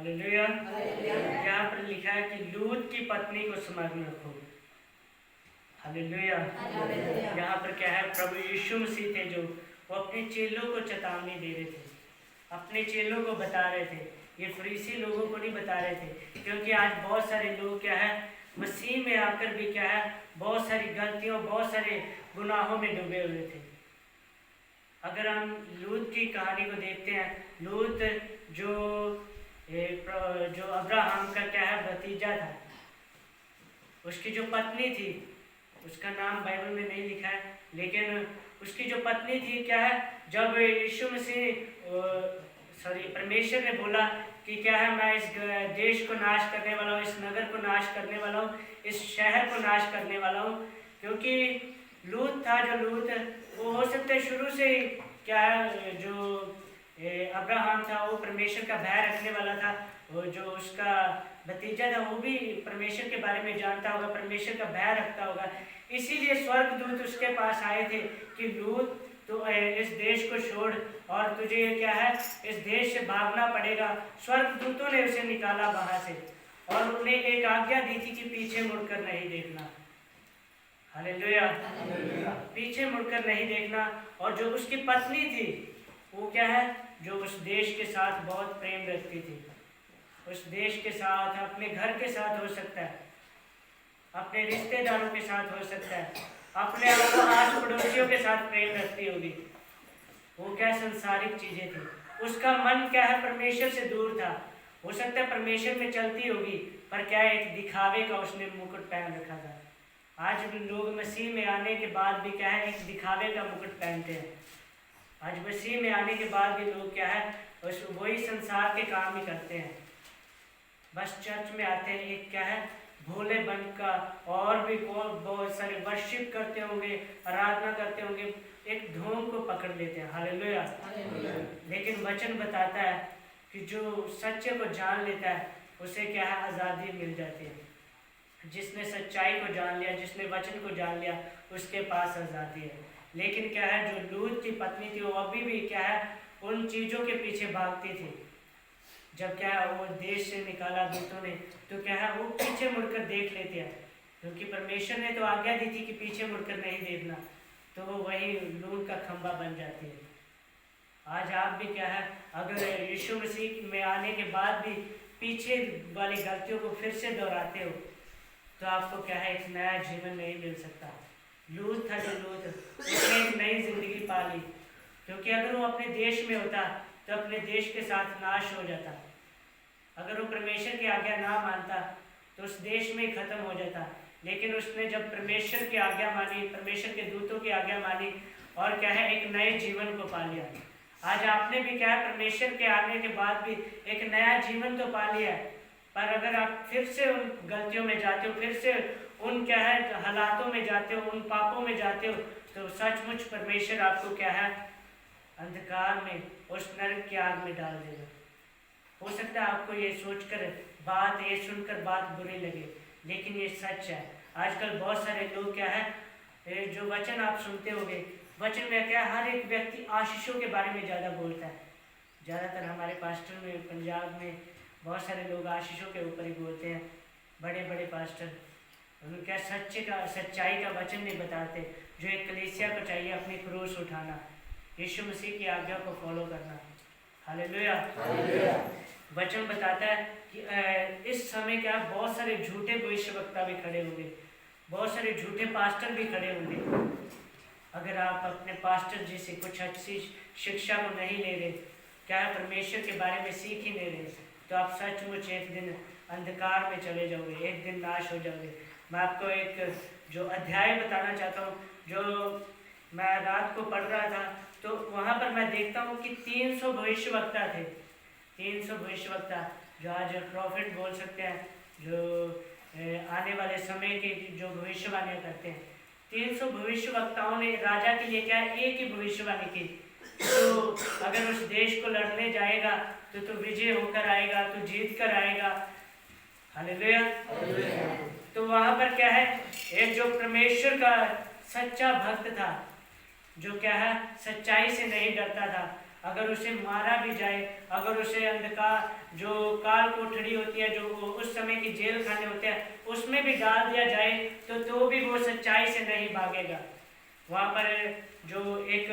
Hallelujah. यहाँ पर लिखा है कि लूत की पत्नी को स्मरण रखो। हालेलुया। यहाँ पर क्या है, प्रभु यीशु मसीह थे जो वो अपने चेलों को चेतावनी दे रहे थे, अपने चेलों को बता रहे थे। ये फरीसी लोगों को नहीं बता रहे थे, क्योंकि आज बहुत सारे लोग क्या है मसीह में आकर भी क्या है बहुत सारी गलतियों, बहुत सारे गुनाहों में डूबे हुए थे। अगर हम लूत की कहानी को देखते हैं, लूत जो अब्राहम का क्या है भतीजा था, उसकी जो पत्नी थी, उसका नाम बाइबल में नहीं लिखा है, लेकिन उसकी जो पत्नी थी क्या है, जब यीशु मसीह परमेश्वर ने बोला कि क्या है मैं इस देश को नाश करने वाला हूँ, इस नगर को नाश करने वाला हूँ, इस शहर को नाश करने वाला हूँ, क्योंकि लूत था, जो लूत वो हो सकता है शुरू से ही क्या है जो अब्राहम था वो परमेश्वर का भय रखने वाला था, वो जो उसका भतीजा था वो भी परमेश्वर के बारे में जानता होगा, परमेश्वर का भय रखता होगा। इसीलिए स्वर्गदूत उसके पास आए थे कि लूत तो इस देश को छोड़ और तुझे क्या है इस देश से भागना पड़ेगा। स्वर्गदूतों ने उसे निकाला वहां से और उन्हें एक आज्ञा दी थी कि पीछे मुड़कर नहीं देखना। हालेलुया। पीछे मुड़कर नहीं देखना। और जो उसकी पत्नी थी वो क्या है, जो उस देश के साथ बहुत प्रेम रखती थी, उस देश के साथ, अपने घर के साथ हो सकता है, अपने रिश्तेदारों के साथ हो सकता है, अपने आस पड़ोसियों के साथ प्रेम रखती होगी। वो क्या संसारिक चीजें थी, उसका मन क्या है परमेश्वर से दूर था। हो सकता है परमेश्वर में चलती होगी, पर क्या एक दिखावे का उसने मुकुट पहन रखा था। आज भी लोग मसीह में आने के बाद भी क्या है एक दिखावे का मुकुट पहनते हैं। आज मसीह में आने के बाद भी लोग क्या है बस वही संसार के काम ही करते हैं। बस चर्च में आते हैं, एक क्या है भोले बन का, और भी बहुत सारे वर्शिप करते होंगे, आराधना करते होंगे, एक ढोंग को पकड़ लेते हैं। हालेलुया। लेकिन वचन बताता है कि जो सच्चे को जान लेता है उसे क्या है आज़ादी मिल जाती है। जिसने सच्चाई को जान लिया, जिसने वचन को जान लिया, उसके पास आज़ादी है। लेकिन क्या है जो लूत की पत्नी थी वो अभी भी क्या है उन चीज़ों के पीछे भागती थी। जब क्या है वो देश से निकाला दूतों ने, तो क्या है वो पीछे मुड़कर देख लेते हैं, क्योंकि परमेश्वर ने तो आज्ञा दी थी कि पीछे मुड़कर नहीं देखना, तो वो वही लूत का खंबा बन जाती है। आज आप भी क्या है अगर यीशु मसीह में आने के बाद भी पीछे वाली गलतियों को फिर से दोहराते हो, तो आपको क्या है एक नया जीवन नहीं मिल सकता। लूत था जो लूत, उसने एक नई जिंदगी पा ली, क्योंकि अगर वो अपने देश में होता तो अपने देश के साथ नाश हो जाता। अगर वो परमेश्वर की आज्ञा ना मानता तो उस देश में ही खत्म हो जाता। लेकिन उसने जब परमेश्वर की आज्ञा मानी, परमेश्वर के दूतों की आज्ञा मानी, और क्या है एक नए जीवन को पा लिया। आज आपने भी क्या है परमेश्वर के आने के बाद भी एक नया जीवन तो पा लिया है, पर अगर आप फिर से उन गलतियों में जाते हो, फिर से उन क्या है हालातों में जाते हो, उन पापों में जाते हो, तो सचमुच परमेश्वर आपको क्या है अंधकार में उस नरक की आग में डाल देगा। हो सकता है आपको ये सोचकर बात, ये सुनकर बात बुरी लगे, लेकिन ये सच है। आजकल बहुत सारे लोग क्या है जो वचन आप सुनते होंगे, वचन में क्या हर एक व्यक्ति आशीषों के बारे में ज़्यादा बोलता है। ज़्यादातर हमारे पास्टर में पंजाब में बहुत सारे लोग आशीषों के ऊपर ही बोलते हैं। बड़े बड़े पास्टर उन्हें क्या सच्चाई का वचन नहीं बताते। जो एक कलीसिया को चाहिए अपनी क्रूस उठाना, यीशु मसीह की आज्ञा को फॉलो करना। हालेलुया। वचन बताता है कि इस समय क्या बहुत सारे झूठे भविष्यवक्ता भी खड़े होंगे, बहुत सारे झूठे पास्टर भी खड़े होंगे। अगर आप अपने पास्टर जी से कुछ अच्छी शिक्षा को नहीं ले रहे, क्या परमेश्वर के बारे में सीख ही नहीं रहे, तो आप सचमुच एक दिन अंधकार में चले जाओगे, एक दिन नाश हो जाओगे। मैं आपको एक जो अध्याय बताना चाहता हूँ, जो मैं रात को पढ़ रहा था, तो वहाँ पर मैं देखता हूँ कि 300 भविष्यवक्ता थे। 300 भविष्यवक्ता जो आज प्रॉफिट बोल सकते हैं, जो आने वाले समय की जो भविष्यवाणी करते हैं। 300 भविष्यवक्ताओं ने राजा के लिए क्या एक ही भविष्यवाणी की, तो अगर उस देश को लड़ने जाएगा तो विजय होकर आएगा, तो जीत कर आएगा। हालेलुया। तो वहाँ पर क्या है एक जो परमेश्वर का सच्चा भक्त था, जो क्या है सच्चाई से नहीं डरता था, अगर उसे मारा भी जाए, अगर उसे अंधकार जो काल कोठरी होती है, जो उस समय की जेल खाने होते हैं, उसमें भी डाल दिया जाए तो भी वो सच्चाई से नहीं भागेगा। वहाँ पर जो एक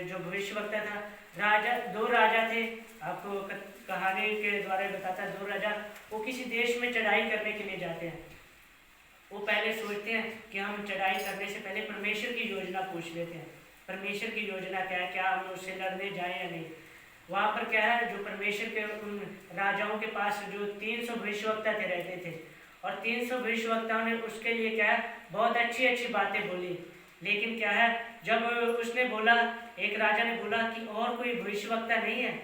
जो भविष्यवक्ता था, राजा, दो राजा थे, आपको कहानी के द्वारा बताता है। दो राजा वो किसी देश में चढ़ाई करने के लिए जाते हैं। वो पहले सोचते हैं कि हम चढ़ाई करने से पहले परमेश्वर की योजना पूछ लेते हैं, परमेश्वर की योजना क्या है, क्या हम उससे लड़ने जाएं या नहीं। वहाँ पर क्या है, जो परमेश्वर के उन राजाओं के पास जो 300 भविष्यवक्ता थे रहते थे, और 300 भविष्यवक्ताओं ने उसके लिए क्या है, बहुत अच्छी अच्छी बातें बोली। लेकिन क्या है, जब उसने बोला, एक राजा ने बोला कि और कोई भविष्यवक्ता नहीं है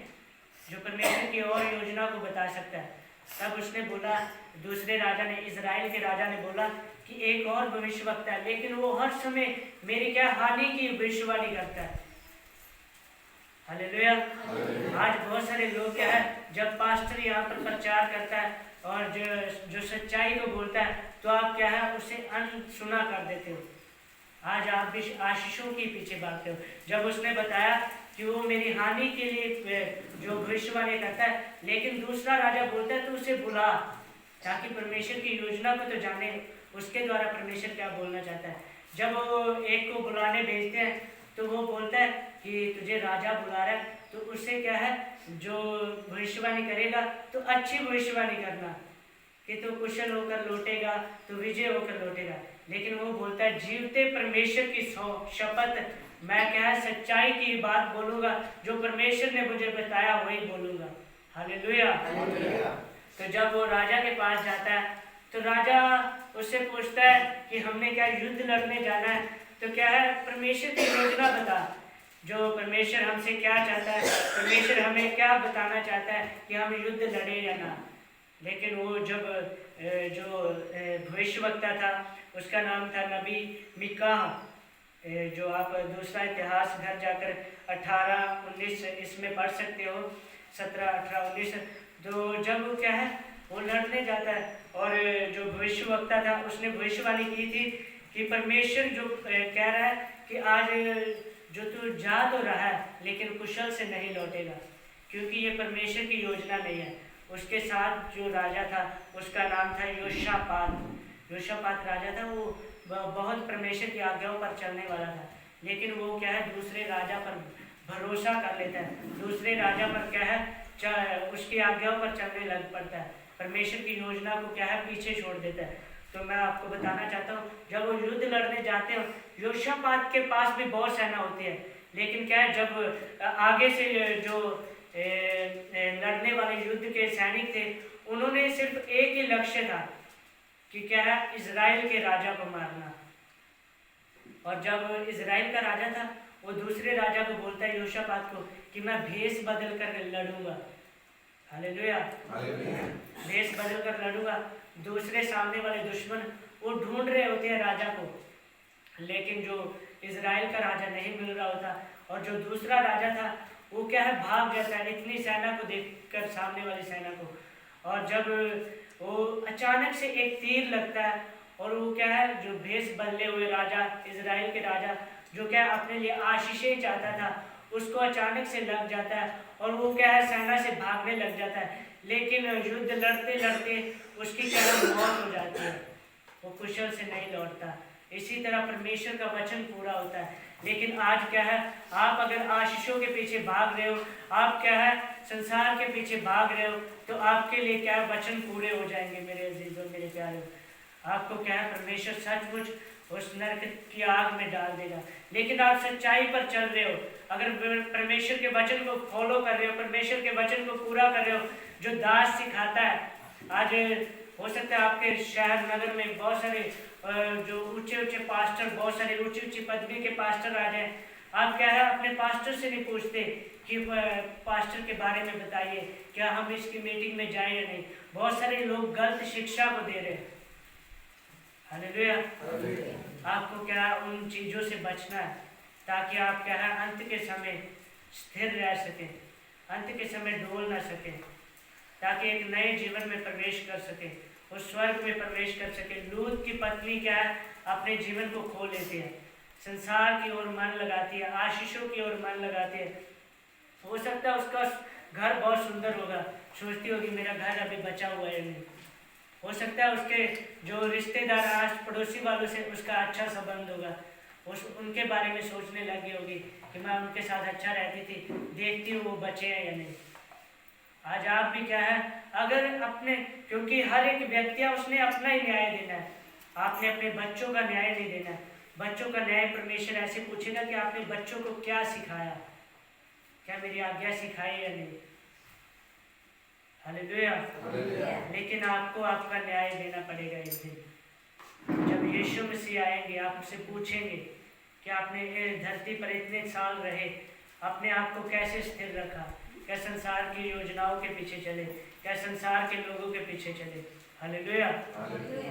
जो परमेश्वर की और योजना को बता सकता है, तब उसने बोला, दूसरे राजा ने, इजराइल के राजा ने बोला कि एक और भविष्यवक्ता है, लेकिन वो हर समय मेरी क्या हानि की भविष्यवाणी करता है। हालेलुया। आज बहुत सारे लोग क्या है, जब पास्टर यहाँ पर प्रचार करता है और जो सच्चाई को बोलता है, तो आप क्या है, उसे अनसुना कर देते हो। आज आप भी आशीषों के पीछे भागते हो। जब उसने बताया कि वो मेरी हानि के लिए जो भविष्यवाणी करता है, लेकिन दूसरा राजा बोलता है तो उसे बुला, ताकि परमेश्वर की योजना को तो जाने, उसके द्वारा परमेश्वर क्या बोलना चाहता है। जब वो एक को बुलाने भेजते हैं तो वो बोलता है कि तुझे राजा बुला रहा है, तो उससे क्या है, जो भविष्यवाणी करेगा तो अच्छी भविष्यवाणी करना कि तो कुशल होकर लौटेगा, तो विजय होकर लौटेगा। लेकिन वो बोलता है जीवते परमेश्वर की शपथ, मैं क्या है, सच्चाई की बात बोलूंगा, जो परमेश्वर ने मुझे बताया वही बोलूंगा। हालेलुया। तो जब वो राजा के पास जाता है तो राजा उससे पूछता है कि हमने क्या युद्ध लड़ने जाना है, तो क्या है, परमेश्वर की योजना बता, जो परमेश्वर हमसे क्या चाहता है, परमेश्वर हमें क्या बताना चाहता है कि हम युद्ध लड़े या ना। लेकिन वो जब जो भविष्यवक्ता था, उसका नाम था नबी मीकाह, जो आप दूसरा इतिहास घर जाकर 18-19 इसमें पढ़ सकते हो, 17, 18, 19। तो जब क्या है, वो लड़ने जाता है, और जो भविष्यवक्ता था उसने भविष्यवाणी की थी कि परमेश्वर जो कह रहा है कि आज जो तू जा तो रहा है, लेकिन कुशल से नहीं लौटेगा, क्योंकि ये परमेश्वर की योजना नहीं है। उसके साथ जो राजा था, उसका नाम था योशापात। योशापात राजा था, वो बहुत परमेश्वर की आज्ञाओं पर चलने वाला था, लेकिन वो क्या है, दूसरे राजा पर भरोसा कर लेता है, दूसरे राजा पर क्या है, उसकी आज्ञाओं पर चलने लग पड़ता है, परमेश्वर की योजना को क्या है, पीछे छोड़ देता है। तो मैं आपको बताना चाहता हूँ, जब वो युद्ध लड़ने जाते हो, योशापात के पास भी बहुत सेना होती है, लेकिन क्या है, जब आगे से जो लड़ने वाले युद्ध के सैनिक थे, उन्होंने सिर्फ एक ही लक्ष्य था कि क्या है, इजराइल के राजा को मारना। और जब इजराइल का राजा था, वो दूसरे राजा को बोलता है, योशापात को, कि मैं भेष बदल कर लड़ूंगा। हालेलुया। भेष बदल कर लड़ूंगा। दूसरे सामने वाले दुश्मन वो ढूंढ रहे होते हैं राजा को, लेकिन जो इजराइल का राजा नहीं मिल रहा होता, और जो दूसरा राजा था वो क्या है, भाग जाता है इतनी सेना को देखकर, सामने वाली सेना को। और जब वो अचानक से एक तीर लगता है, और वो क्या है, जो भेष बदले हुए राजा, इजराइल के राजा, जो क्या अपने लिए आशीषें चाहता था, उसको अचानक से लग जाता है, और वो क्या है, सेना से भागने लग जाता है। लेकिन युद्ध लड़ते लड़ते उसकी क्या है, मौत हो जाती है, वो कुशल से नहीं लौटता। इसी तरह परमेश्वर का वचन पूरा होता है। लेकिन आज क्या है, आप अगर आशीषों के पीछे भाग रहे हो, आप क्या है, संसार के पीछे भाग रहे हो, तो आपके लिए क्या है, वचन पूरे हो जाएंगे मेरे अजीजों, मेरे प्यारे। आपको क्या है, परमेश्वर सचमुच उस नरक की आग में डाल देगा। लेकिन आप सच्चाई पर चल रहे हो, अगर परमेश्वर के वचन को फॉलो कर रहे हो, परमेश्वर के वचन को पूरा कर रहे हो, जो दास सिखाता है। आज हो सकता है आपके शहर नगर में बहुत सारे जो ऊंचे ऊंचे पास्टर, बहुत सारे ऊंची ऊंची पदवी के पास्टर आ जाए। आप क्या है, अपने पास्टर से नहीं पूछते कि पास्टर के बारे में बताइए, क्या हम इसकी मीटिंग में जाएं या नहीं। बहुत सारे लोग गलत शिक्षा को दे रहे हैं। हालेलुया। आपको क्या उन चीज़ों से बचना है, ताकि आप क्या है, अंत के समय स्थिर रह सकें, अंत के समय डोल ना सकें, ताकि एक नए जीवन में प्रवेश कर सके, उस स्वर्ग में प्रवेश कर सके। लूत की पत्नी क्या है, अपने जीवन को खो लेती है, संसार की ओर मन लगाती है, आशीषों की ओर मन लगाती है, हो सकता है उसका घर बहुत सुंदर होगा, सोचती होगी मेरा घर अभी बचा हुआ है नहीं। हो सकता है उसके जो रिश्तेदार आस पड़ोसी वालों से उसका अच्छा संबंध होगा, उनके बारे में सोचने लगी होगी कि मैं उनके साथ अच्छा रहती थी, देखती हूँ वो बचे हैं या नहीं। आज आप भी क्या है, अगर अपने, क्योंकि हर एक व्यक्ति उसने अपना ही न्याय देना है, आपने अपने बच्चों का न्याय नहीं देना है। बच्चों का न्याय परमेश्वर ऐसे पूछेगा कि आपने बच्चों को क्या सिखाया, क्या मेरी आज्ञा सिखाई या नहीं। हालेलुया। लेकिन आपको आपका न्याय देना पड़ेगा एक दिन, जब यीशु मसीह आएंगे, आपसे पूछेंगे कि आपने ये धरती पर इतने साल रहे, अपने आप को कैसे स्थिर रखा, क्या संसार की योजनाओं के पीछे चले, क्या संसार के लोगों के पीछे चले। हालेलुया।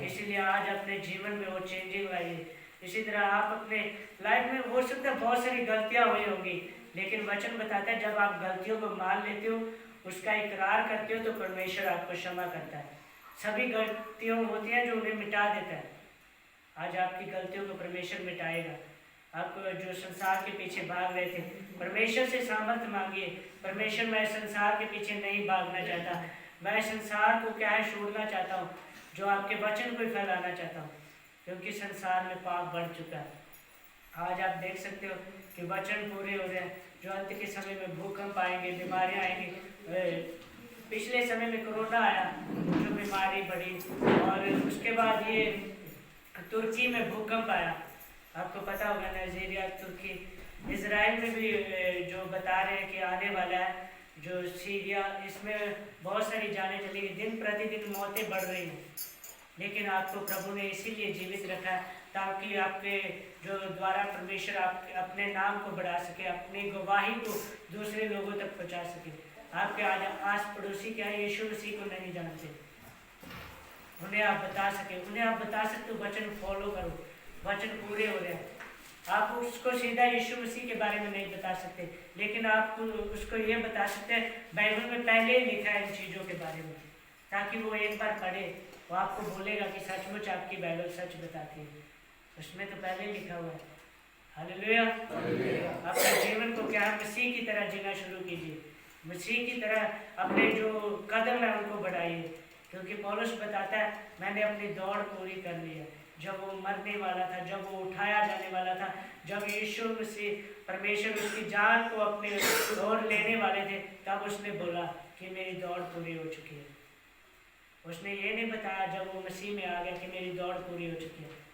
इसीलिए आज अपने जीवन में वो चेंजिंग लाइए। इसी तरह आप अपने लाइफ में हो सकता है बहुत सारी गलतियां हुई होंगी, लेकिन वचन बताता है जब आप गलतियों को मान लेते हो, उसका इकरार करते हो, तो परमेश्वर आपको क्षमा करता है। सभी गलतियों होती हैं जो उन्हें मिटा देता है। आज आपकी गलतियों को परमेश्वर मिटाएगा। आप जो संसार के पीछे भाग रहे थे, परमेश्वर से सामर्थ्य मांगिए। परमेश्वर, मैं संसार के पीछे नहीं भागना चाहता, मैं संसार को क्या है छोड़ना चाहता हूँ, जो आपके वचन को फैलाना चाहता हूँ, क्योंकि संसार में पाप बढ़ चुका है। आज आप देख सकते हो कि वचन पूरे हो रहे हैं, जो अंत के समय में भूकंप आएंगे, बीमारियां आएंगी। पिछले समय में कोरोना आया, जो बीमारी बढ़ी, और उसके बाद ये तुर्की में भूकंप आया। आपको पता होगा नाइजीरिया, तुर्की, इजराइल में भी जो बता रहे हैं कि आने वाला है, जो सीरिया, इसमें बहुत सारी जानें चली गई, दिन प्रतिदिन मौतें बढ़ रही हैं। लेकिन आपको प्रभु ने इसीलिए जीवित रखा है ताकि आपके जो द्वारा परमेश्वर आप अपने नाम को बढ़ा सके, अपनी गवाही को दूसरे लोगों तक पहुंचा सके। आपके आज आस पड़ोसी क्या है, यीशु मसीह को नहीं जानते, उन्हें आप बता सके, उन्हें आप बता सकते हो वचन फॉलो करो, वचन पूरे हो रहे हैं। आप उसको सीधा यीशु मसीह के बारे में नहीं बता सकते, लेकिन आप उसको ये बता सकते हैं बाइबल में पहले ही लिखा है इन चीज़ों के बारे में, ताकि वो एक बार पढ़े, वो आपको बोलेगा कि सचमुच आपकी बाइबल सच बताती है, उसमें तो पहले लिखा हुआ है। हालेलुया। अपने जीवन को क्या है, मसीह की तरह जीना शुरू कीजिए, मसीह की तरह अपने जो कदम है उनको बढ़ाइए, क्योंकि पौलुस बताता है मैंने अपनी दौड़ पूरी कर ली है। जब वो मरने वाला था, जब वो उठाया जाने वाला था, जब यीशु मसीह परमेश्वर उसकी जान को अपने ओर लेने वाले थे, तब उसने बोला कि मेरी दौड़ पूरी हो चुकी है। उसने ये नहीं बताया जब वो मसीह में आ गया कि मेरी दौड़ पूरी हो चुकी है।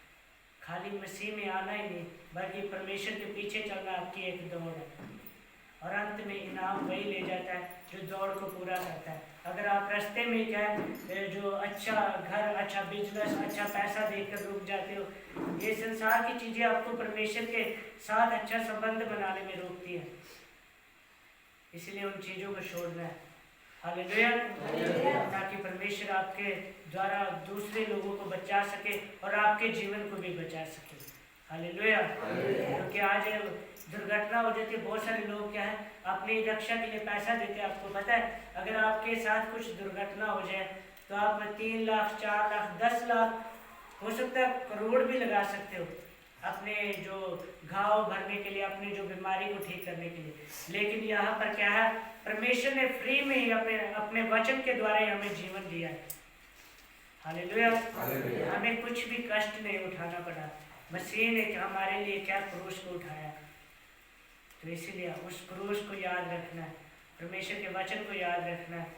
खाली मसीह में आना ही नहीं, बल्कि परमेश्वर के पीछे चलना आपकी एक दौड़ है, और अंत में इनाम वही ले जाता है जो दौड़ को पूरा करता है। अगर आप रास्ते में क्या है, जो अच्छा घर, अच्छा बिजनेस, अच्छा पैसा देखकर रुक जाते हो, ये संसार की चीज़ें आपको परमेश्वर के साथ अच्छा संबंध बनाने में रोकती है, इसलिए उन चीज़ों को छोड़ना है। हालेलुया। ताकि परमेश्वर आपके द्वारा दूसरे लोगों को बचा सके और आपके जीवन को भी बचा सके। हालेलुया। क्योंकि आज दुर्घटना हो जाती है, बहुत सारे लोग क्या है अपनी रक्षा के लिए पैसा देते हैं। आपको पता है अगर आपके साथ कुछ दुर्घटना हो जाए तो आप 3 लाख, 4 लाख, 10 लाख, हो सकता है करोड़ भी लगा सकते हो अपने जो घाव भरने के लिए, अपनी जो बीमारी को ठीक करने के लिए। लेकिन यहाँ पर क्या है, परमेश्वर ने फ्री में ही अपने वचन के द्वारा ही हमें जीवन दिया है। हालेलुया। हमें कुछ भी कष्ट नहीं उठाना पड़ा, मसीह ने हमारे लिए क्या क्रूस को उठाया। तो इसीलिए उस क्रूस को याद रखना है, परमेश्वर के वचन को याद रखना है,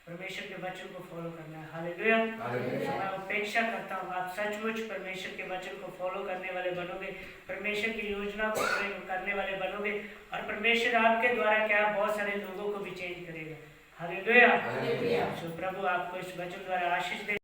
परमेश्वर के वचन को फॉलो करना है। हालेलुया। मैं अपेक्षा करता हूँ आप सचमुच परमेश्वर के वचन को फॉलो करने वाले बनोगे, परमेश्वर की योजना को करने वाले बनोगे, और परमेश्वर आपके द्वारा क्या बहुत सारे लोगों को भी चेंज करेगा। हालेलुया। प्रभु आपको इस वचन द्वारा आशीष दे।